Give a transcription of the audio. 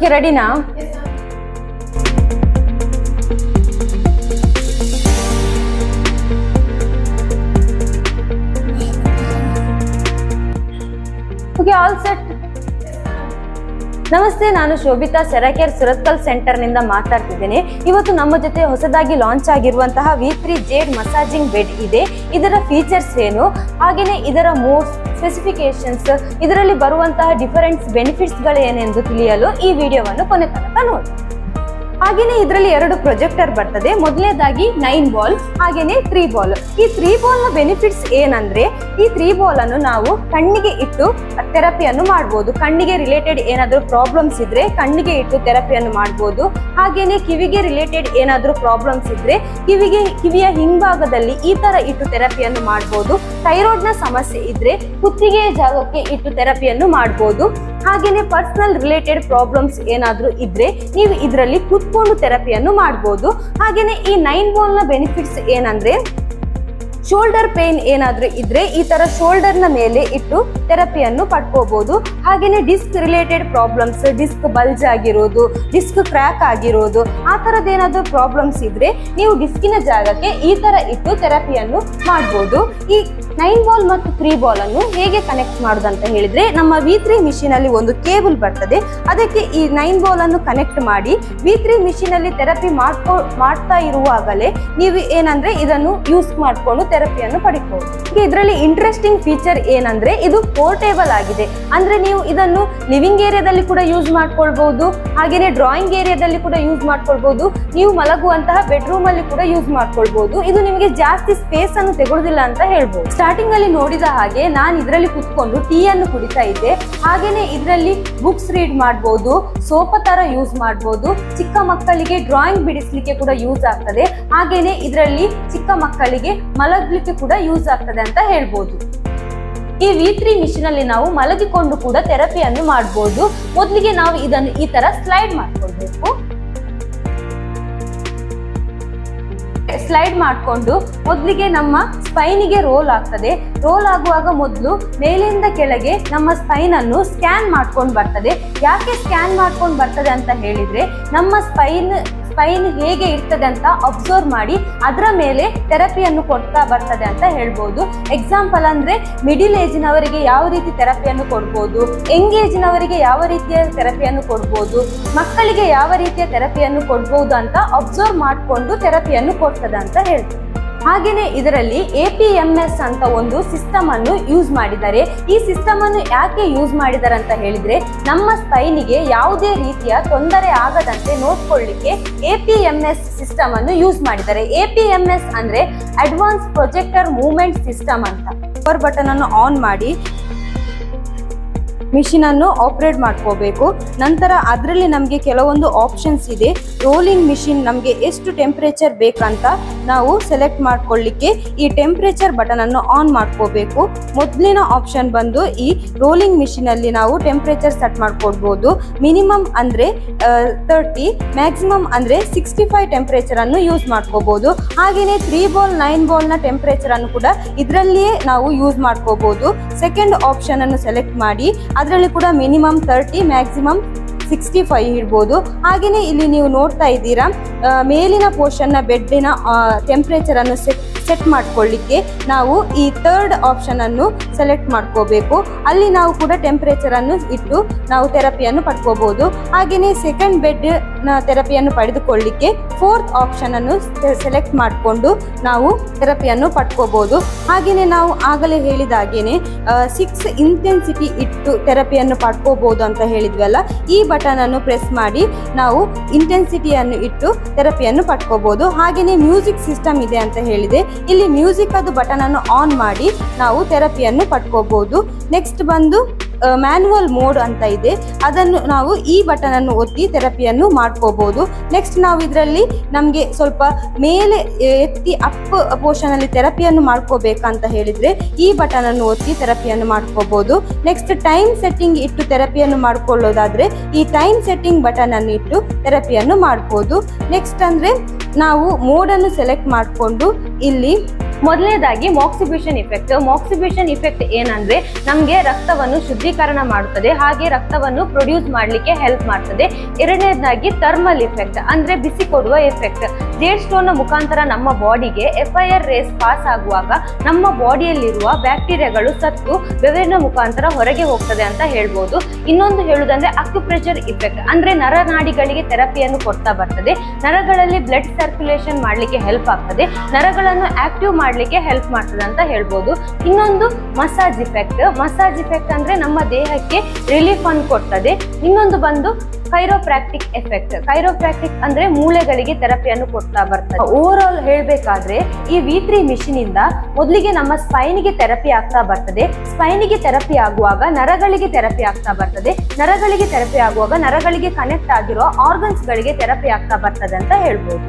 Okay, ready now? Yes, sir. Okay, all set. ನಮಸ್ತೆ, ನಾನು Shobhita ಸೆರಾಕೇರ್ Surathkal centre ನಿಂದ ಮಾತಾಡ್ತಿದ್ದೇನೆ. ಇವತ್ತು ನಮ್ಮ ಜೊತೆ ಹೊಸದಾಗಿ ಲಾಂಚ್ ಆಗಿರುವಂತಹ V3 ಜೇಡ್ ಮಸಾಜಿಂಗ್ ಬೆಡ್ ಇದೆ. ಇದರ ಫೀಚರ್ಸ್ ಏನು, ಹಾಗೇನೆ ಇದರ ಮೋಡ್ಸ್, ಸ್ಪೆಸಿಫಿಕೇಶನ್ಸ್, ಇದರಲ್ಲಿ ಬರುವಂತಹ ಡಿಫರೆಂಟ್ ಬೆನಿಫಿಟ್ಸ್ ಗಳು ಏನೆಂದು ತಿಳಿಯಲು ಈ ವಿಡಿಯೋವನ್ನು ಕೊನೆ ತನಕ ನೋಡಿ. ಹಾಗೇನೆ ಇದರಲ್ಲಿ 2 ಪ್ರೊಜೆಕ್ಟರ್ ಬರ್ತದೆ. ಮೊದಲನೇದಾಗಿ 9 ಬಾಲ್, ಹಾಗೇನೆ 3 ಬಾಲ್. ಈ 3 ಬಾಲ್ ನ ಬೆನಿಫಿಟ್ಸ್ ಏನಂದ್ರೆ, ಈ 3 ಬಾಲ್ ಅನ್ನು ನಾವು ಕಣ್ಣಿಗೆ ಇಟ್ಟು ಥೆರಪಿಯನ್ನು ಮಾಡಬಹುದು. ಕಣ್ಣಿಗೆ ರಿಲೇಟೆಡ್ ಏನಾದರೂ ಪ್ರಾಬ್ಲಮ್ಸ್ ಇದ್ರೆ ಕಣ್ಣಿಗೆ ಇಟ್ಟು ಥೆರಪಿಯನ್ನು ಮಾಡಬಹುದು. ಹಾಗೇನೆ ಕಿವಿಗೆ ರಿಲೇಟೆಡ್ ಏನಾದರೂ ಪ್ರಾಬ್ಲಮ್ಸ್ ಇದ್ರೆ ಕಿವಿಯ ಹಿಂಭಾಗದಲ್ಲಿ ಈ ತರ ಇಟ್ಟು ಥೆರಪಿಯನ್ನು ಮಾಡಬಹುದು. ಥೈರಾಯ್ಡ್ ನ ಸಮಸ್ಯೆ ಇದ್ರೆ ಕುತ್ತಿಗೆಯ ಜಾಗಕ್ಕೆ ಇಟ್ಟು ಥೆರಪಿಯನ್ನು ಮಾಡಬಹುದು. ಹಾಗೇನೆ ಪರ್ಸನಲ್ ರಿಲೇಟೆಡ್ ಪ್ರಾಬ್ಲಮ್ಸ್ ಏನಾದರೂ ಇದ್ರೆ ನೀವು ಇದರಲ್ಲಿ ಕುತ್ಕೊಂಡು ಥೆರಪಿಯನ್ನು ಮಾಡಬಹುದು. ಹಾಗೇನೆ ಈ 9 ಬಾಲ್ ನ ಬೆನಿಫಿಟ್ಸ್ ಏನಂದ್ರೆ, ಶೋಲ್ಡರ್ ಪೇನ್ ಏನಾದ್ರೂ ಇದ್ರೆ ಈ ತರ ಶೋಲ್ಡರ್ ನ ಮೇಲೆ ಇಟ್ಟು ಥೆರಪಿಯನ್ನು ಪಡ್ಕೋಬಹುದು. ಹಾಗೇನೆ disc related problems, disc bulge ಆಗಿರೋದು, ಡಿಸ್ಕ್ ಕ್ರ್ಯಾಕ್ ಆಗಿರೋದು, ಆ ತರದ್ ಏನಾದ್ರು ಪ್ರಾಬ್ಲಮ್ಸ್ ಇದ್ರೆ ನೀವು ಡಿಸ್ಕಿನ ಜಾಗಕ್ಕೆ ಈ ತರ ಇಟ್ಟು ಥೆರಪಿಯನ್ನು ಮಾಡಬಹುದು. ಈ 9 ಬಾಲ್ ಮತ್ತು 3 ಬಾಲ್ ಅನ್ನು ಹೇಗೆ ಕನೆಕ್ಟ್ ಮಾಡೋದಂತ ಹೇಳಿದ್ರೆ, ನಮ್ಮ V3 ಮಿಷಿನ್ ಅಲ್ಲಿ ಒಂದು ಕೇಬಲ್ ಬರ್ತದೆ. ಅದಕ್ಕೆ ಈ 9 ಬಾಲ್ ಅನ್ನು ಕನೆಕ್ಟ್ ಮಾಡಿ V3 ಮಿಷಿನ್ ಅಲ್ಲಿ ಥೆರಪಿ ಮಾಡ್ತಾ ಇರುವಾಗಲೇ ನೀವು ಏನಂದ್ರೆ ಇದನ್ನು ಯೂಸ್ ಮಾಡ್ಕೊಂಡು ಥೆರಪಿಯನ್ನು ಪಡಿಬಹುದು. ಇದರಲ್ಲಿ ಇಂಟ್ರೆಸ್ಟಿಂಗ್ ಫೀಚರ್ ಏನಂದ್ರೆ, ಇದು ಪೋರ್ಟೇಬಲ್ ಆಗಿದೆ. ಅಂದ್ರೆ ನೀವು ಇದನ್ನು ಲಿವಿಂಗ್ ಏರಿಯಾದಲ್ಲಿ ಕೂಡ ಯೂಸ್ ಮಾಡ್ಕೊಳ್ಬಹುದು, ಹಾಗೇನೆ ಡ್ರಾಯಿಂಗ್ ಏರಿಯಾದಲ್ಲಿ ಕೂಡ ಯೂಸ್ ಮಾಡ್ಕೊಳ್ಬಹುದು, ನೀವು ಮಲಗುವಂತಹ ಬೆಡ್ರೂಮ್ ಅಲ್ಲಿ ಕೂಡ ಯೂಸ್ ಮಾಡ್ಕೊಳ್ಬಹುದು. ಇದು ನಿಮಗೆ ಜಾಸ್ತಿ ಸ್ಪೇಸ್ ಅನ್ನು ತೆಗೊಳ್ಳೋದಿಲ್ಲ ಅಂತ ಹೇಳ್ಬಹುದು. ಸ್ಟಾರ್ಟಿಂಗ್ ಅಲ್ಲಿ ನೋಡಿದ ಹಾಗೆ ನಾನು ಇದರಲ್ಲಿ ಕುತ್ಕೊಂಡು ಟೀ ಅನ್ನು ಕುಡಿತಾ ಇದ್ದೆ. ಹಾಗೇನೆ ಇದರಲ್ಲಿ ಬುಕ್ಸ್ ರೀಡ್ ಮಾಡಬಹುದು, ಸೋಫಾ ತರ ಯೂಸ್ ಮಾಡಬಹುದು. ಚಿಕ್ಕ ಮಕ್ಕಳಿಗೆ ಡ್ರಾಯಿಂಗ್ ಬಿಡಿಸ್ಲಿಕ್ಕೆ ಕೂಡ ಯೂಸ್ ಆಗ್ತದೆ. ಹಾಗೇನೆ ಇದರಲ್ಲಿ ಚಿಕ್ಕ ಮಕ್ಕಳಿಗೆ ಮಲಗಲಿಕ್ಕೆ ಕೂಡ ಯೂಸ್ ಆಗ್ತದೆ ಅಂತ ಹೇಳ್ಬೋದು. ಈ V3 ಮಿಷಿನ್ ಅಲ್ಲಿ ನಾವು ಮಲಗಿಕೊಂಡು ಕೂಡ ಥೆರಪಿಯನ್ನು ಮಾಡಬಹುದು. ಮೊದಲಿಗೆ ನಾವು ಇದನ್ನು ಈ ತರ ಸ್ಲೈಡ್ ಮಾಡ್ಕೊಳ್ಬೇಕು. ಸ್ಲೈಡ್ ಮಾಡಿಕೊಂಡು ಮೊದಲಿಗೆ ನಮ್ಮ ಸ್ಪೈನಿಗೆ ರೋಲ್ ಆಗ್ತದೆ. ರೋಲ್ ಆಗುವಾಗ ಮೊದಲು ಮೇಲಿಂದ ಕೆಳಗೆ ನಮ್ಮ ಸ್ಪೈನ್ ಅನ್ನು ಸ್ಕ್ಯಾನ್ ಮಾಡ್ಕೊಂಡು ಬರ್ತದೆ. ಯಾಕೆ ಸ್ಕ್ಯಾನ್ ಮಾಡ್ಕೊಂಡು ಬರ್ತದೆ ಅಂತ ಹೇಳಿದ್ರೆ, ನಮ್ಮ ಸ್ಪೈನ್ ಹೇಗೆ ಇರ್ತದೆ ಅಂತ ಅಬ್ಸರ್ವ್ ಮಾಡಿ ಅದರ ಮೇಲೆ ಥೆರಪಿಯನ್ನು ಕೊಡ್ತಾ ಬರ್ತದೆ ಅಂತ ಹೇಳ್ಬೋದು. ಎಕ್ಸಾಂಪಲ್ ಅಂದ್ರೆ ಮಿಡಿಲ್ ಏಜ್ನವರಿಗೆ ಯಾವ ರೀತಿ ಥೆರಪಿಯನ್ನು ಕೊಡ್ಬೋದು, ಯಂಗ್ ಏಜ್ನವರಿಗೆ ಯಾವ ರೀತಿಯ ಥೆರಪಿಯನ್ನು ಕೊಡ್ಬೋದು, ಮಕ್ಕಳಿಗೆ ಯಾವ ರೀತಿಯ ಥೆರಪಿಯನ್ನು ಕೊಡ್ಬೋದು ಅಂತ ಅಬ್ಸರ್ವ್ ಮಾಡಿಕೊಂಡು ಥೆರಪಿಯನ್ನು ಕೊಡ್ತದೆ ಅಂತ ಹೇಳ್ಬೋದು. ಹಾಗೇನೆ ಇದರಲ್ಲಿ APMS ಅಂತ ಒಂದು ಸಿಸ್ಟಮ್ ಅನ್ನು ಯೂಸ್ ಮಾಡಿದ್ದಾರೆ. ಈ ಸಿಸ್ಟಮ್ ಅನ್ನು ಯಾಕೆ ಯೂಸ್ ಮಾಡಿದ್ದಾರೆ ಅಂತ ಹೇಳಿದ್ರೆ, ನಮ್ಮ ಸ್ಪೈನಿಗೆ ಯಾವುದೇ ರೀತಿಯ ತೊಂದರೆ ಆಗದಂತೆ ನೋಡ್ಕೊಳ್ಳಿಕ್ಕೆ APMS ಸಿಸ್ಟಮ್ ಅನ್ನು ಯೂಸ್ ಮಾಡಿದ್ದಾರೆ. APMS ಅಂದ್ರೆ ಅಡ್ವಾನ್ಸ್ ಪ್ರೊಜೆಕ್ಟರ್ ಮೂವ್ಮೆಂಟ್ ಸಿಸ್ಟಮ್ ಅಂತ. ಪವರ್ ಬಟನ್ ಅನ್ನು ಆನ್ ಮಾಡಿ ಮಿಷಿನ್ ಅನ್ನು ಆಪರೇಟ್ ಮಾಡ್ಕೋಬೇಕು. ನಂತರ ಅದರಲ್ಲಿ ನಮಗೆ ಕೆಲವೊಂದು ಆಪ್ಷನ್ಸ್ ಇದೆ. ರೋಲಿಂಗ್ ಮಿಷಿನ್ ನಮಗೆ ಎಷ್ಟು ಟೆಂಪರೇಚರ್ ಬೇಕಂತ ನಾವು ಸೆಲೆಕ್ಟ್ ಮಾಡ್ಕೊಳ್ಳಿಕ್ಕೆ ಈ ಟೆಂಪರೇಚರ್ ಬಟನ್ ಅನ್ನು ಆನ್ ಮಾಡ್ಕೋಬೇಕು. ಮೊದಲಿನ ಆಪ್ಷನ್ ಬಂದು ಈ ರೋಲಿಂಗ್ ಮಿಷಿನ್ ಅಲ್ಲಿ ನಾವು ಟೆಂಪರೇಚರ್ ಸೆಟ್ ಮಾಡ್ಕೊಳ್ಬಹುದು. ಮಿನಿಮಮ್ ಅಂದ್ರೆ 30, ಮ್ಯಾಕ್ಸಿಮಮ್ ಅಂದ್ರೆ 65 ಟೆಂಪರೇಚರ್ ಅನ್ನು ಯೂಸ್ ಮಾಡ್ಕೋಬಹುದು. ಹಾಗೇನೆ 3 ಬಾಲ್ 9 ಬಾಲ್ ನ ಟೆಂಪರೇಚರ್ ಅನ್ನು ಕೂಡ ಇದರಲ್ಲಿಯೇ ನಾವು ಯೂಸ್ ಮಾಡ್ಕೋಬಹುದು. ಸೆಕೆಂಡ್ ಆಪ್ಷನ್ ಅನ್ನು ಸೆಲೆಕ್ಟ್ ಮಾಡಿ ಅದರಲ್ಲಿ ಕೂಡ ಮಿನಿಮಮ್ 30, ಮ್ಯಾಕ್ಸಿಮಮ್ 65 ಇರ್ಬೋದು. ಹಾಗೆಯೇ ಇಲ್ಲಿ ನೀವು ನೋಡ್ತಾ ಇದ್ದೀರಾ, ಮೇಲಿನ ಪೋರ್ಷನ್ನ ಬೆಡ್ಡಿನ ಟೆಂಪರೇಚರ್ ಅನ್ನು ಸೆಟ್ ಮಾಡ್ಕೊಳ್ಳಿಕ್ಕೆ ನಾವು ಈ 3rd ಆಪ್ಷನ್ ಅನ್ನು ಸೆಲೆಕ್ಟ್ ಮಾಡ್ಕೋಬೇಕು. ಅಲ್ಲಿ ನಾವು ಕೂಡ ಟೆಂಪರೇಚರ್ ಅನ್ನು ಇಟ್ಟು ನಾವು ಥೆರಪಿಯನ್ನು ಪಡ್ಕೋಬಹುದು. ಹಾಗೆಯೇ ಸೆಕೆಂಡ್ ಬೆಡ್ ನ ಥೆರಪಿಯನ್ನು ಪಡೆದುಕೊಳ್ಳಿಕ್ಕೆ 4th ಆಪ್ಷನ್ ಅನ್ನು ಸೆಲೆಕ್ಟ್ ಮಾಡಿಕೊಂಡು ನಾವು ಥೆರಪಿಯನ್ನು ಪಡ್ಕೋಬಹುದು. ಹಾಗೆಯೇ ನಾವು ಆಗಲೇ ಹೇಳಿದ ಹಾಗೇನೆ 6 ಇಂಟೆನ್ಸಿಟಿ ಇಟ್ಟು ಥೆರಪಿಯನ್ನು ಪಡ್ಕೋಬಹುದು ಅಂತ ಹೇಳಿದ್ವಲ್ಲ, ಈ ಬಟನ್ ಅನ್ನು ಪ್ರೆಸ್ ಮಾಡಿ ನಾವು ಇಂಟೆನ್ಸಿಟಿಯನ್ನು ಇಟ್ಟು ಥೆರಪಿಯನ್ನು ಪಡ್ಕೋಬಹುದು. ಹಾಗೆಯೇ ಮ್ಯೂಸಿಕ್ ಸಿಸ್ಟಮ್ ಇದೆ ಅಂತ ಹೇಳಿದೆ, ಇಲ್ಲಿ ಮ್ಯೂಸಿಕ್ ಅದು ಬಟನ್ ಅನ್ನು ಆನ್ ಮಾಡಿ ನಾವು ಥೆರಪಿಯನ್ನು ಪಡ್ಕೋಬಹುದು. ನೆಕ್ಸ್ಟ್ ಬಂದು ಮ್ಯಾನ್ಯುವಲ್ ಮೋಡ್ ಅಂತ ಇದೆ, ಅದನ್ನು ನಾವು ಈ ಬಟನ್ ಅನ್ನು ಒತ್ತಿ ಥೆರಪಿಯನ್ನು ಮಾಡ್ಕೋಬಹುದು. ನೆಕ್ಸ್ಟ್ ನಾವು ಇದರಲ್ಲಿ ನಮಗೆ ಸ್ವಲ್ಪ ಮೇಲೆ ಎತ್ತಿ ಅಪ್ ಪೋರ್ಷನ್ ಅಲ್ಲಿ ಥೆರಪಿಯನ್ನು ಮಾಡ್ಕೋಬೇಕಂತ ಹೇಳಿದ್ರೆ ಈ ಬಟನ್ ಅನ್ನು ಒತ್ತಿ ಥೆರಪಿಯನ್ನು ಮಾಡ್ಕೋಬಹುದು. ನೆಕ್ಸ್ಟ್ ಟೈಮ್ ಸೆಟ್ಟಿಂಗ್ ಇಟ್ಟು ಥೆರಪಿಯನ್ನು ಮಾಡ್ಕೊಳ್ಳೋದಾದ್ರೆ ಈ ಟೈಮ್ ಸೆಟ್ಟಿಂಗ್ ಬಟನ್ ಅನ್ನು ಇಟ್ಟು ಥೆರಪಿಯನ್ನು ಮಾಡ್ಬೋದು. ನೆಕ್ಸ್ಟ್ ಅಂದ್ರೆ ನಾವು ಮೋಡ್ ಅನ್ನು ಸೆಲೆಕ್ಟ್ ಮಾಡಿಕೊಂಡು ಇಲ್ಲಿ ಮೊದಲನೇದಾಗಿ ಮಾಕ್ಸಿಬ್ಯೂಷನ್ ಇಫೆಕ್ಟ್. ಮಾಕ್ಸಿಬ್ಯೂಷನ್ ಇಫೆಕ್ಟ್ ಏನಂದ್ರೆ ನಮ್ಗೆ ರಕ್ತವನ್ನು ಶುದ್ಧೀಕರಣ ಮಾಡುತ್ತದೆ, ಹಾಗೆ ರಕ್ತವನ್ನು ಪ್ರೊಡ್ಯೂಸ್ ಮಾಡ್ಲಿಕ್ಕೆ ಹೆಲ್ಪ್ ಮಾಡ್ತದೆ. ಎರಡನೇದಾಗಿ ಥರ್ಮಲ್ ಇಫೆಕ್ಟ್ ಅಂದ್ರೆ ಬಿಸಿ ಕೊಡುವ ಎಫೆಕ್ಟ್. ಜೇಡ್ ಸ್ಟೋನ್ ನ ಮುಖಾಂತರ ನಮ್ಮ ಬಾಡಿಗೆ FIR ರೇಸ್ ಪಾಸ್ ಆಗುವಾಗ ನಮ್ಮ ಬಾಡಿಯಲ್ಲಿರುವ ಬ್ಯಾಕ್ಟೀರಿಯಾಗಳು ಸತ್ತು ಬೆವರಿನ ಮುಖಾಂತರ ಹೊರಗೆ ಹೋಗ್ತದೆ ಅಂತ ಹೇಳ್ಬೋದು. ಇನ್ನೊಂದು ಹೇಳುವುದಂದ್ರೆ ಅಕ್ಯುಪ್ರೆಷರ್ ಇಫೆಕ್ಟ್ ಅಂದ್ರೆ ನರನಾಡಿಗಳಿಗೆ ಥೆರಪಿಯನ್ನು ಕೊಡ್ತಾ ಬರ್ತದೆ. ನರಗಳಲ್ಲಿ ಬ್ಲಡ್ ಸರ್ಕ್ಯುಲೇಷನ್ ಮಾಡ್ಲಿಕ್ಕೆ ಹೆಲ್ಪ್ ಆಗ್ತದೆ, ನರಗಳನ್ನು ಆಕ್ಟಿವ್ ಮಾಡ್ಲಿಕ್ಕೆ ಹೆಲ್ಪ್ ಮಾಡ್ತದೆ ಅಂತ ಹೇಳ್ಬೋದು. ಇನ್ನೊಂದು ಮಸಾಜ್ ಇಫೆಕ್ಟ್. ಮಸಾಜ್ ಇಫೆಕ್ಟ್ ಅಂದ್ರೆ ನಮ್ಮ ದೇಹಕ್ಕೆ ರಿಲೀಫ್ ಅನ್ನು ಕೊಡ್ತದೆ. ಇನ್ನೊಂದು ಬಂದು ಕೈರೋಪ್ರಾಕ್ಟಿಕ್ ಎಫೆಕ್ಟ್. ಕೈರೋಪ್ರಾಕ್ಟಿಕ್ ಅಂದ್ರೆ ಮೂಳೆಗಳಿಗೆ ಥೆರಪಿಯನ್ನು ಕೊಡ್ತಾ ಬರ್ತದೆ. ಓವರ್ ಆಲ್ ಹೇಳ್ಬೇಕಾದ್ರೆ ಈ V3 ಮಿಷಿನ್ ಇಂದ ಮೊದಲಿಗೆ ನಮ್ಮ ಸ್ಪೈನಿಗೆ ಥೆರಪಿ ಆಗ್ತಾ ಬರ್ತದೆ. ಸ್ಪೈನಿಗೆ ಥೆರಪಿ ಆಗುವಾಗ ನರಗಳಿಗೆ ಥೆರಪಿ ಆಗ್ತಾ ಬರ್ತದೆ. ನರಗಳಿಗೆ ಥೆರಪಿ ಆಗುವಾಗ ನರಗಳಿಗೆ ಕನೆಕ್ಟ್ ಆಗಿರೋ ಆರ್ಗನ್ಸ್ ಗಳಿಗೆ ಥೆರಪಿ ಆಗ್ತಾ ಬರ್ತದೆ ಅಂತ ಹೇಳ್ಬೋದು.